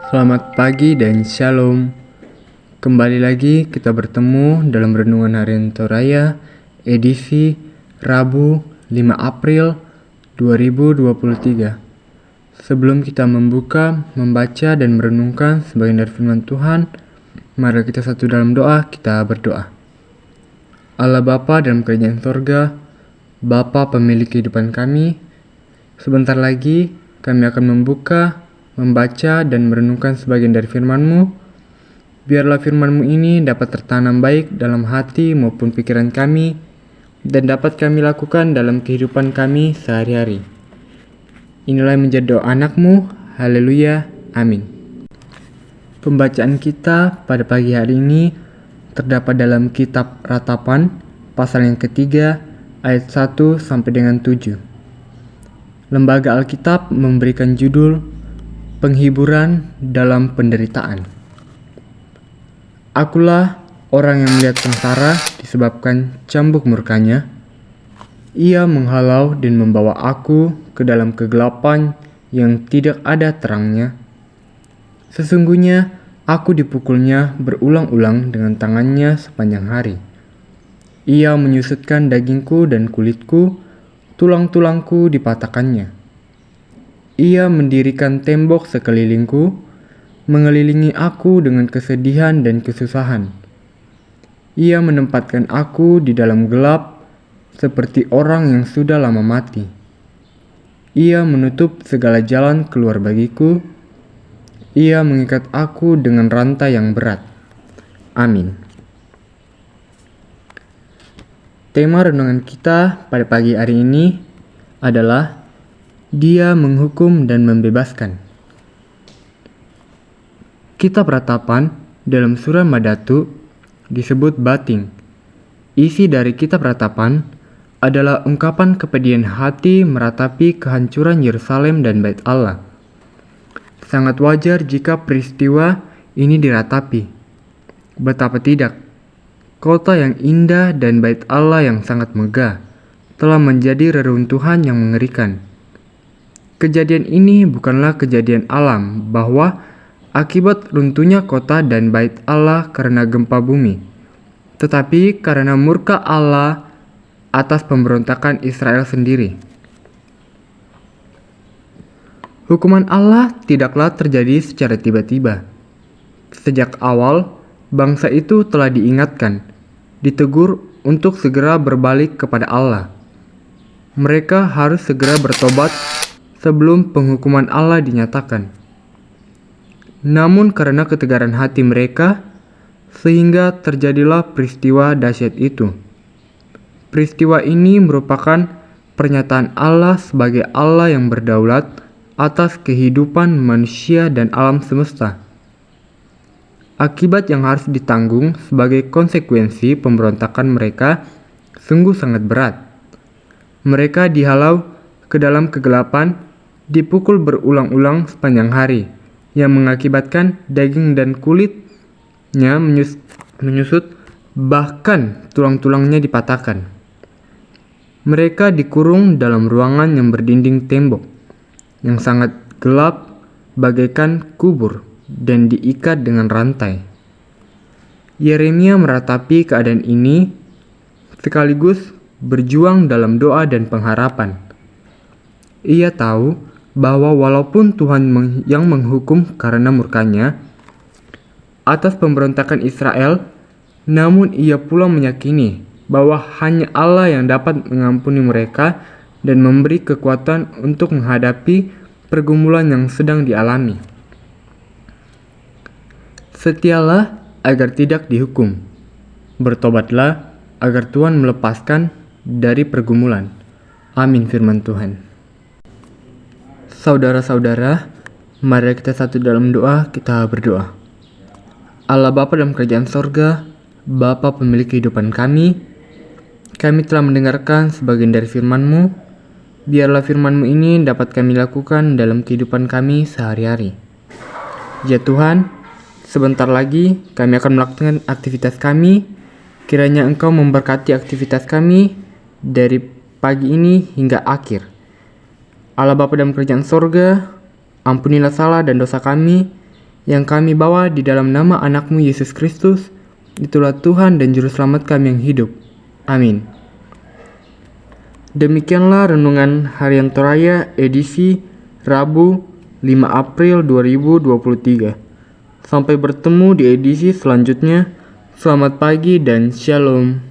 Selamat pagi dan shalom. Kembali lagi kita bertemu dalam Renungan Harian Toraya edisi Rabu 5 April 2023. Sebelum kita membaca dan merenungkan sebagian dari firman Tuhan, mari kita satu dalam doa, kita berdoa. Allah Bapa dalam kerajaan sorga, Bapa pemilik kehidupan kami, sebentar lagi kami akan membaca dan merenungkan sebagian dari firman-Mu. Biarlah firman-Mu ini dapat tertanam baik dalam hati maupun pikiran kami dan dapat kami lakukan dalam kehidupan kami sehari-hari. Inilah yang menjadi doa anak-Mu. Haleluya. Amin. Pembacaan kita pada pagi hari ini terdapat dalam kitab Ratapan pasal yang ketiga ayat 1 sampai dengan 7. Lembaga Alkitab memberikan judul Penghiburan dalam Penderitaan. Akulah orang yang melihat sengsara disebabkan cambuk murkanya. Ia menghalau dan membawa aku ke dalam kegelapan yang tidak ada terangnya. Sesungguhnya aku dipukulnya berulang-ulang dengan tangannya sepanjang hari. Ia menyusutkan dagingku dan kulitku, tulang-tulangku dipatahkannya. Ia mendirikan tembok sekelilingku, mengelilingi aku dengan kesedihan dan kesusahan. Ia menempatkan aku di dalam gelap, seperti orang yang sudah lama mati. Ia menutup segala jalan keluar bagiku. Ia mengikat aku dengan rantai yang berat. Amin. Tema renungan kita pada pagi hari ini adalah Dia menghukum dan membebaskan. Kitab Ratapan dalam surah Madatu disebut bating. Isi dari kitab Ratapan adalah ungkapan kepedihan hati meratapi kehancuran Yerusalem dan Bait Allah. Sangat wajar jika peristiwa ini diratapi. Betapa tidak, kota yang indah dan Bait Allah yang sangat megah telah menjadi reruntuhan yang mengerikan. Kejadian ini bukanlah kejadian alam bahwa akibat runtuhnya kota dan Bait Allah karena gempa bumi, tetapi karena murka Allah atas pemberontakan Israel sendiri. Hukuman Allah tidaklah terjadi secara tiba-tiba. Sejak awal, bangsa itu telah diingatkan, ditegur untuk segera berbalik kepada Allah. Mereka harus segera bertobat sebelum penghukuman Allah dinyatakan. Namun karena ketegaran hati mereka, sehingga terjadilah peristiwa dahsyat itu. Peristiwa ini merupakan pernyataan Allah sebagai Allah yang berdaulat atas kehidupan manusia dan alam semesta. Akibat yang harus ditanggung sebagai konsekuensi pemberontakan mereka sungguh sangat berat. Mereka dihalau ke dalam kegelapan, dipukul berulang-ulang sepanjang hari, yang mengakibatkan daging dan kulitnya menyusut, bahkan tulang-tulangnya dipatahkan. Mereka dikurung dalam ruangan yang berdinding tembok, yang sangat gelap bagaikan kubur, dan diikat dengan rantai. Yeremia meratapi keadaan ini, sekaligus berjuang dalam doa dan pengharapan. Ia tahu bahwa walaupun Tuhan yang menghukum karena murkanya atas pemberontakan Israel, namun ia pula meyakini bahwa hanya Allah yang dapat mengampuni mereka dan memberi kekuatan untuk menghadapi pergumulan yang sedang dialami. Setialah agar tidak dihukum. Bertobatlah agar Tuhan melepaskan dari pergumulan. Amin firman Tuhan. Saudara-saudara, mari kita satu dalam doa, kita berdoa. Allah Bapa dalam kerajaan sorga, Bapa pemilik kehidupan kami telah mendengarkan sebagian dari firman-Mu. Biarlah firman-Mu ini dapat kami lakukan dalam kehidupan kami sehari-hari. Ya Tuhan, sebentar lagi kami akan melakukan aktivitas kami. Kiranya Engkau memberkati aktivitas kami dari pagi ini hingga akhir. Allah Bapa dalam kerajaan sorga, ampunilah salah dan dosa kami yang kami bawa di dalam nama anakmu Yesus Kristus. Itulah Tuhan dan Juru Selamat kami yang hidup. Amin. Demikianlah renungan Harian Toraya edisi Rabu 5 April 2023. Sampai bertemu di edisi selanjutnya. Selamat pagi dan shalom.